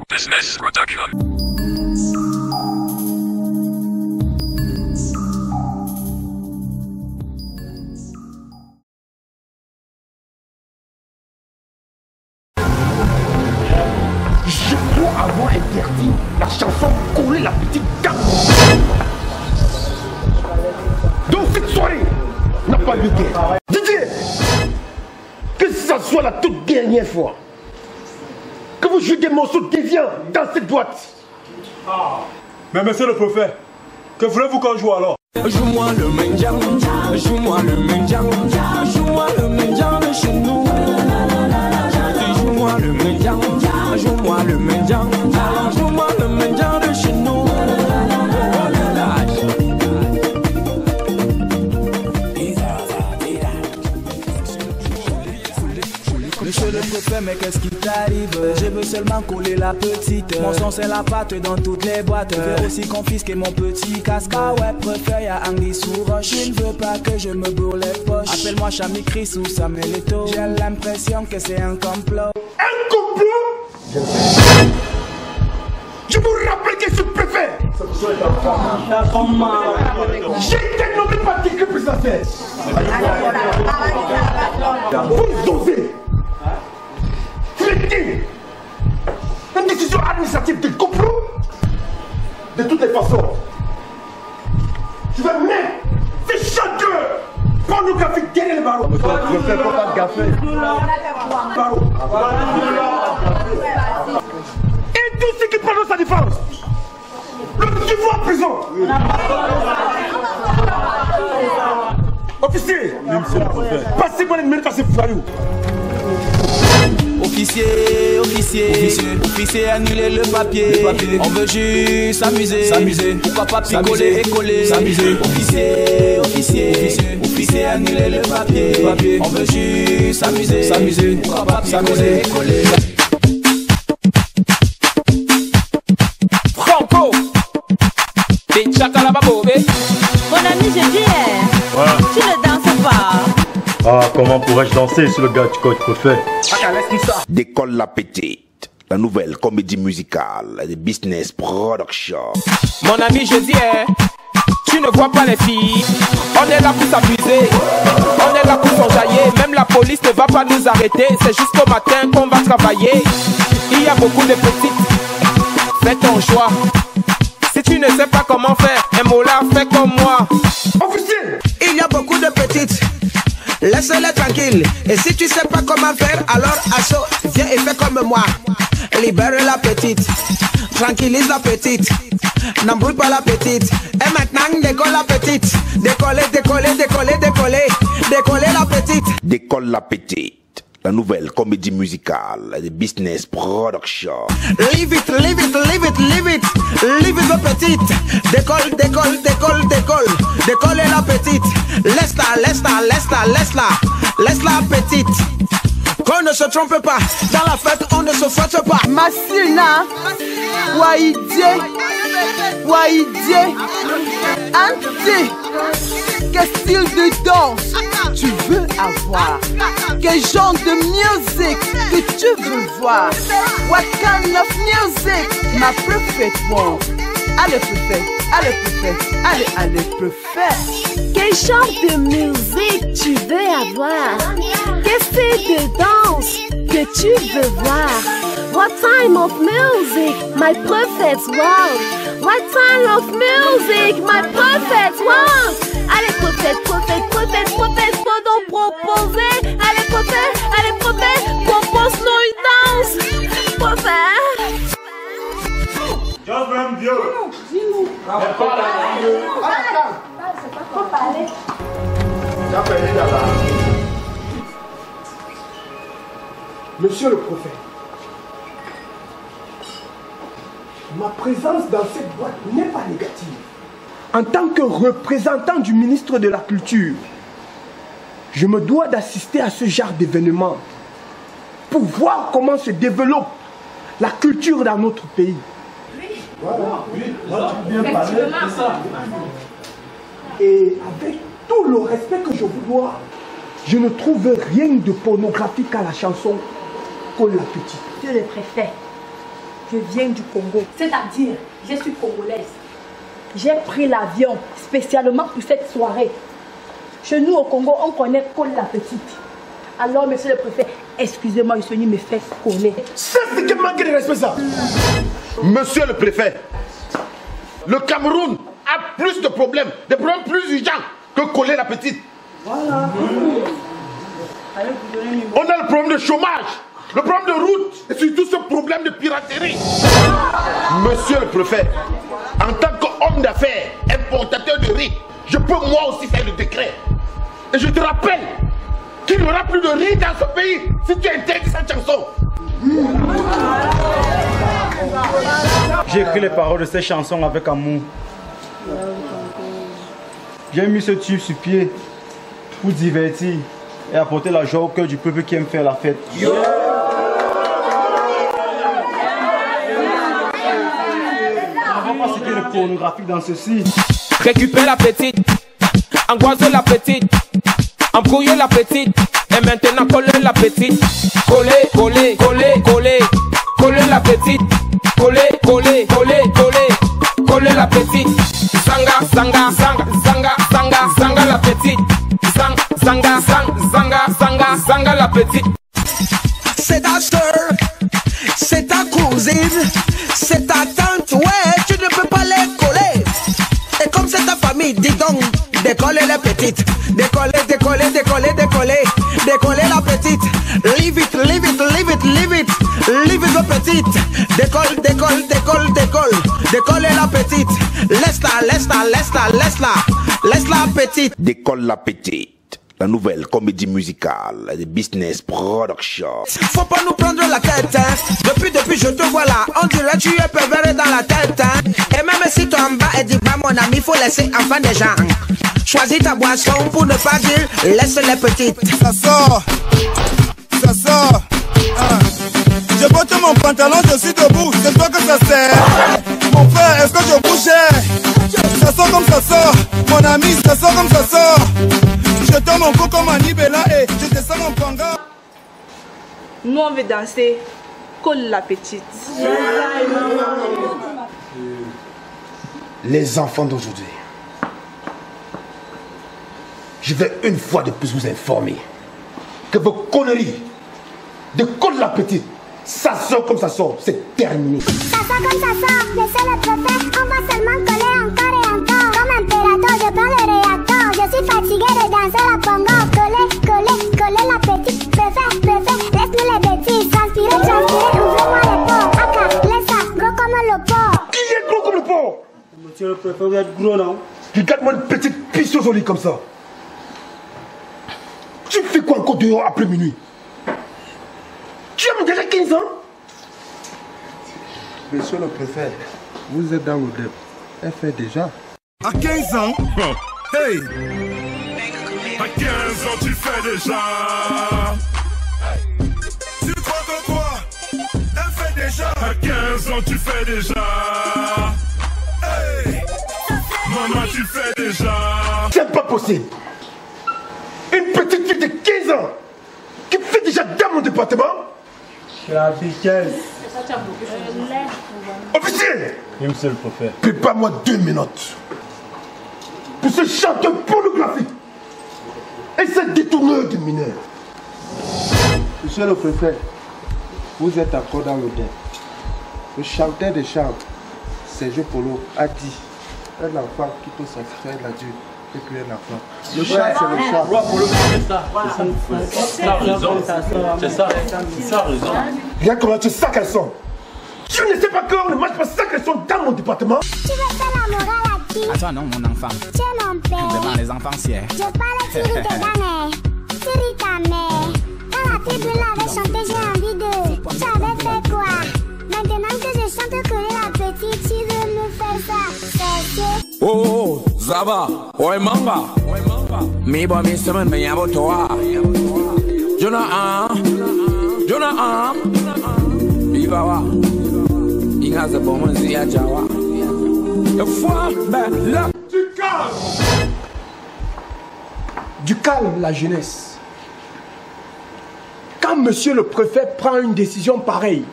Business Production. Je dois avoir interdit la chanson Coller la petite dame. Donc cette soirée n'a pas lieu d'être. Didier, que ça soit la toute dernière fois que vous jouez des morceaux déviants dans cette boîte. Mais monsieur le préfet, que voulez-vous qu'on joue alors? Joue-moi le mendiant, joue-moi le mendiant, joue-moi le mendiant de chez nous. Joue-moi le mendiant, joue-moi le mendiant, joue-moi le mendiant de chez nous. Monsieur le préfet, mais qu'est-ce qui t'arrive? Je veux seulement coller la petite. Mon son c'est la pâte dans toutes les boîtes. Je veux aussi confisquer mon petit casque. Ah ouais, préfet, y'a Anguille sous roche. Je ne veux pas que je me bourre les poches. Appelle-moi Chami Chris ou Samuel Eto'o. J'ai l'impression que c'est un complot. Un complot? Je vous rappelle que ce préfet, j'ai été nommé par décret présidentiel. Vous osez traiter une décision administrative de complot? De toutes les façons, je vais mettre ces chanteurs pornographiques derrière les barreaux. Et tous ceux qui prononcent sa défense, le suivant en prison. Officier, passez-moi les minutes à ces voyous. Officier, annulez le papier. On veut juste s'amuser. Pourquoi pas picoler et coller? Officier, annulez le papier. On veut juste s'amuser. Pourquoi pas picoler et coller? Franco, des chakalababobé. Mon ami, je dis, tu ne danses pas. Ah, comment pourrais-je danser sur le gars du code préfet? Décolle la petite, la nouvelle comédie musicale de Business Production. Mon ami, je dis, tu ne vois pas les filles. On est là pour s'amuser, on est là pour s'enjailler. Même la police ne va pas nous arrêter. C'est jusqu'au matin qu'on va travailler. Il y a beaucoup de petites, fais ton choix. Si tu ne sais pas comment faire, un mot là, fais comme moi. Officier, il y a beaucoup de petites, laisse-les tranquilles. Et si tu sais pas comment faire, alors assaut, viens et fais comme moi. Libère la petite, tranquillise la petite, n'embrouille pas la petite. Et maintenant décolle la petite, décoller la petite. Décolle la petite, la nouvelle comédie musicale de Business Production. Leave it la petite. Décolle la petite. Laisse-la petite. Qu'on ne se trompe pas, dans la fête on ne se fâche pas. Masina, Waïdié, Anti, quel style de danse tu veux avoir? Quel genre de musique que tu veux voir? What kind of music, ma perfect one? Allez préfet. Quel genre de musique tu veux avoir? Quel style de danse que tu veux voir? What time of music, my perfect world? What time of music, my perfect world? Allez prophète, faut donc proposer. Allez prophète, propose-nous une danse. Prophète. Dieu. Dis-nous. Faut parler. Monsieur le prophète, ma présence dans cette boîte n'est pas négative. En tant que représentant du ministre de la Culture, je me dois d'assister à ce genre d'événement pour voir comment se développe la culture dans notre pays. Et avec tout le respect que je vous dois, je ne trouve rien de pornographique à la chanson Coller la petite. Monsieur le préfet, je viens du Congo. C'est-à-dire, je suis congolaise. J'ai pris l'avion spécialement pour cette soirée. Chez nous au Congo, on connaît Cole la petite. Alors, monsieur le préfet, excusez-moi, je suis venu me faire coller. Ça, c'est que manque de respect, ça. Monsieur le préfet, le Cameroun a plus de problèmes plus urgents que coller la petite. Voilà. On a le problème de chômage, le problème de route et surtout ce problème de piraterie. Monsieur le préfet, en tant qu'homme d'affaires, importateur de riz, je peux moi aussi faire le décret. Et je te rappelle qu'il n'y aura plus de riz dans ce pays si tu intègres cette chanson. J'ai écrit les paroles de cette chanson avec amour. J'ai mis ce tube sur pied pour divertir et apporter la joie au cœur du peuple qui aime faire la fête. Yeah. On va pas citer le pornographique dans ceci. Récupère la petite, angoisse la petite, embrouiller la petite, et maintenant coller la petite. Coller, coller, coller, coller, coller la petite. Coller, coller, coller, coller, coller la petite. Zanga, zanga, zanga, zanga, zanga, zanga la petite. Zanga, zanga, zanga, zanga la petite. C'est ta soeur, c'est ta cousine, c'est ta tante, ouais, tu ne peux pas les coller. Et comme c'est ta famille, dis donc, décoller la petite. Décoller, décoller, décoller, décoller, décoller la petite. Leave it, leave it, leave it, leave it, leave it la petite. Décolle, décolle, décolle, décolle, décoller la petite. Laisse-la, laisse-la, laisse-la, laisse-la, laisse-la petite. Décolle la petite. La nouvelle comédie musicale de Business Production. Faut pas nous prendre la tête, hein. Depuis je te vois là, on dirait tu es pervers dans la tête, hein. Et même si tu en bas et dis pas mon ami, faut laisser enfant des gens. Choisis ta boisson pour ne pas dire laisse les petites. Ça sort, ça sort. J'ai porté mon pantalon, je suis debout, c'est toi que ça sert. Mon frère, est-ce que je bougeais? Ça sort comme ça sort, mon ami, ça sort comme ça sort. Je tombe mon cou comme un Nibela et je descends mon panga. Nous on veut danser, colle la petite. Les enfants d'aujourd'hui, je vais une fois de plus vous informer que vos conneries de colle la petite, ça sort comme ça sort, c'est terminé. Ça sort comme ça sort, laissez le préfet, on va seulement coller encore et encore. Comme impérateur, je prends le réacteur. Je suis fatigué de danser la pongo. Coller, coller, coller la petite. Préfet, préfet, laisse-nous les bêtises. Transpirer, transpirer, ouvrez-moi les pots. Aka, laisse ça, gros comme le pot. Qui est gros comme le pot? Monsieur le préfet, vous êtes gros, non? Regarde-moi une petite pisseuse au lit comme ça. Tu fais quoi encore dehors après minuit? Tu as déjà 15 ans? Monsieur le préfet, vous êtes dans le dep. Elle fait déjà. À 15 ans? Hey! À 15 ans, tu fais déjà. Tu crois que quoi? Elle fait déjà. À 15 ans, tu fais déjà. Hey! Maman, tu fais déjà. C'est pas possible. Une petite fille de 15 ans qui fait déjà dans mon département? La piquette. Officier! Oui, monsieur le préfet. Prépare-moi 2 minutes pour ce chanteur pornographique et ce détourneur de mineurs. Monsieur le préfet, vous êtes encore dans le dep. Le chanteur des chambres, Sergio Polo, a dit un enfant qui peut s'attirer l'adulte et puis un enfant. Le chat, c'est le chat. C'est ça, raison. Regarde comment tu sais qu'elles sont. Tu ne sais pas qu'on ne mange pas ça qu'elles sont dans mon département. Tu veux faire la morale à qui? À toi non, mon enfant. Tu es mon père. Devant les enfants fiers. Je parle de Thierry Tegané. Thierry ta mère. Quand la tribu l'avait chanté, j'ai envie de. Tu avais fait quoi? Maintenant que je chante coller la petite, tu veux me faire ça? C'est Oh, Zaba, oi manga. Mi bo mi semen me yabo toa. Jonah, Bibawa. Ingaze bomo zia jawa. Le foie, ben là. Du calme. Du calme, la jeunesse. Quand monsieur le préfet prend une décision pareille,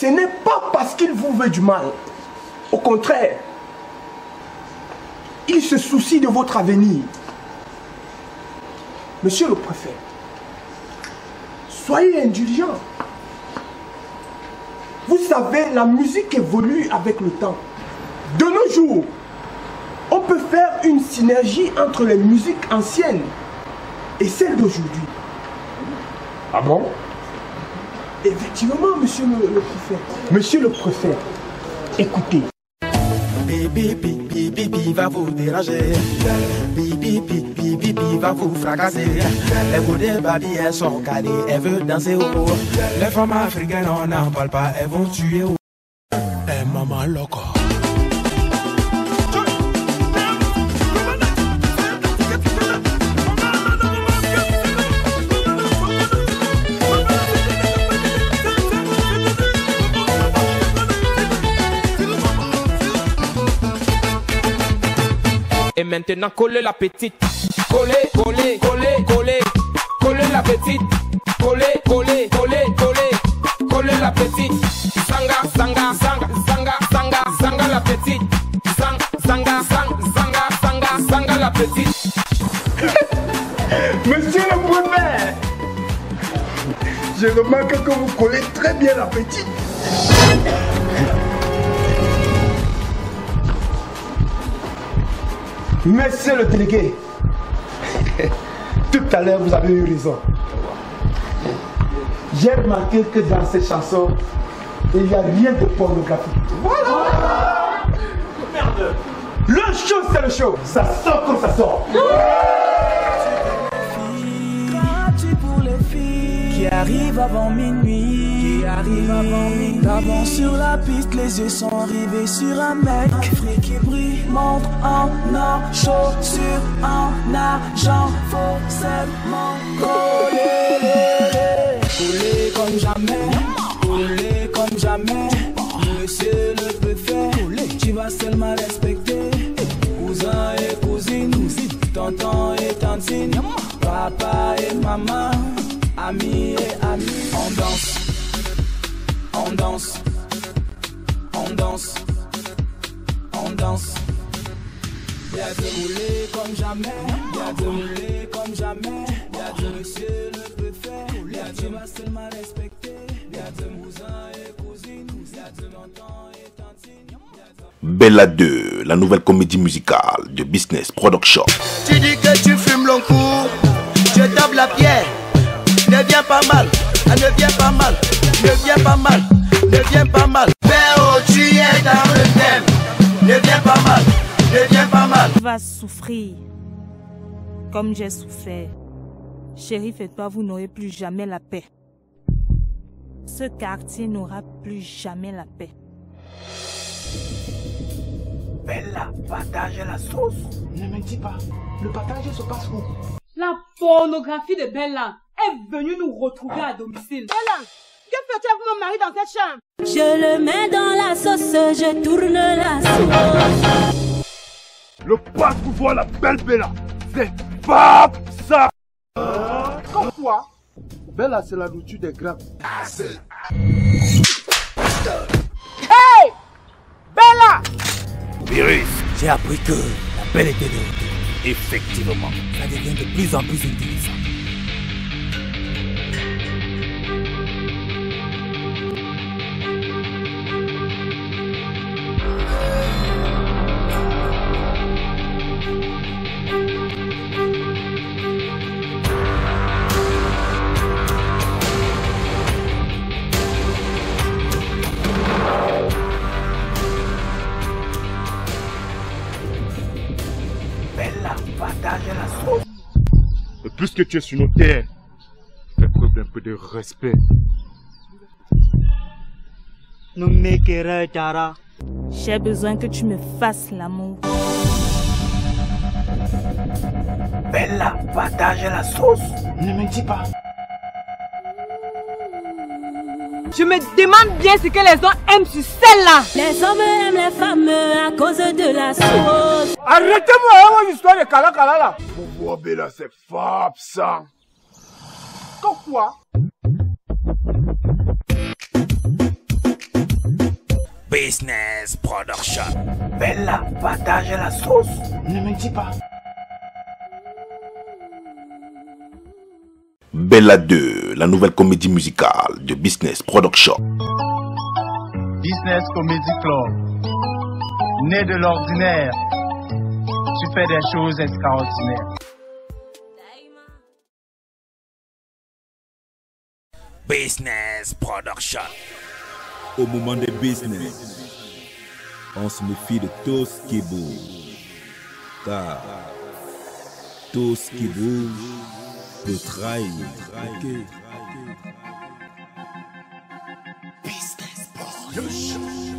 ce n'est pas parce qu'il vous veut du mal. Au contraire, il se soucie de votre avenir. Monsieur le préfet, soyez indulgent. Vous savez, la musique évolue avec le temps. De nos jours, on peut faire une synergie entre les musiques anciennes et celles d'aujourd'hui. Ah bon? Effectivement, monsieur le préfet. Monsieur le préfet, écoutez. Bibi, bibi, bibi va vous déranger. Bibi, bibi, bibi va vous fracasser. Les goûts des babies, elles sont calées, elles veulent danser au haut. Les femmes africaines, on n'en parle pas, elles vont tuer au. Eh, maman loco. Et maintenant, collez la petite. Collez, collez, collez, collez. Collez la petite. Collez, collez, collez, collez. Collez la petite. Zanga, zanga, zanga, zanga, zanga, zanga la petite. Zanga, zanga, zanga, zanga, zanga la petite. Monsieur le préfet, je remarque que vous collez très bien la petite. Monsieur le délégué, tout à l'heure vous avez eu raison. J'ai remarqué que dans ces chansons, il n'y a rien de pornographique. Voilà. Merde. Le show, c'est le show. Ça sort comme ça sort. Gratuit pour les filles qui arrivent avant minuit. D'avant sur la piste, les yeux sont rivés sur un mec. Afrique qui brille, montre en or, chaussures en argent. Faut seulement coller. Coller comme jamais, coller comme jamais. Monsieur le préfet, tu vas seulement respecter. Cousin et cousine, tonton et tantine, papa et maman, amis et amis. On danse. On danse, on danse, on danse. Y'a de rouler comme jamais, y'a de rouler comme jamais. Y'a de monsieur le préfet, y'a de ma seulement respecté. Y'a de cousins et cousines, y'a de tonton et tantine. Bella 2, la nouvelle comédie musicale de Business Production. Tu dis que tu fumes long cours, je tape la pierre. Ne viens pas mal, ne viens pas mal, ne viens pas mal, ne viens pas mal. Père, tu es dans le thème. Ne viens pas mal, ne viens pas mal. Tu vas souffrir comme j'ai souffert. Shérif et toi, vous n'aurez plus jamais la paix. Ce quartier n'aura plus jamais la paix. Bella, partage la sauce. Ne me dis pas, le partage se passe où? La pornographie de Bella est venue nous retrouver à domicile. Bella, que fais-tu avec mon mari dans cette chambre? Je le mets dans la sauce, je tourne la sauce. Le pas pour voir la belle Bella, c'est pas ça. Comme quoi? Bella, c'est la nourriture des grands. Hey! Bella! Virus, j'ai appris que la belle était de retour. Effectivement, ça devient de plus en plus intéressant. Bella, partage la sauce. Et puisque tu es sur nos terres, fais preuve d'un peu de respect. J'ai besoin que tu me fasses l'amour. Bella, partage la sauce. Ne me dis pas. Je me demande bien ce que les hommes aiment sur celle-là. Les hommes aiment les femmes à cause de la sauce. Arrêtez-moi avec l'histoire de Kala Kala là. Pour voir Bella, c'est fab ça. Comme quoi? Business Production. Bella, partage la sauce. Ne me dis pas. Bella 2, la nouvelle comédie musicale de Business Production. Business Comedy Club. Né de l'ordinaire, tu fais des choses extraordinaires. Business Production. Au moment des business, on se méfie de tout ce qui bouge. Car tout ce qui bouge peut trahir. Business Production.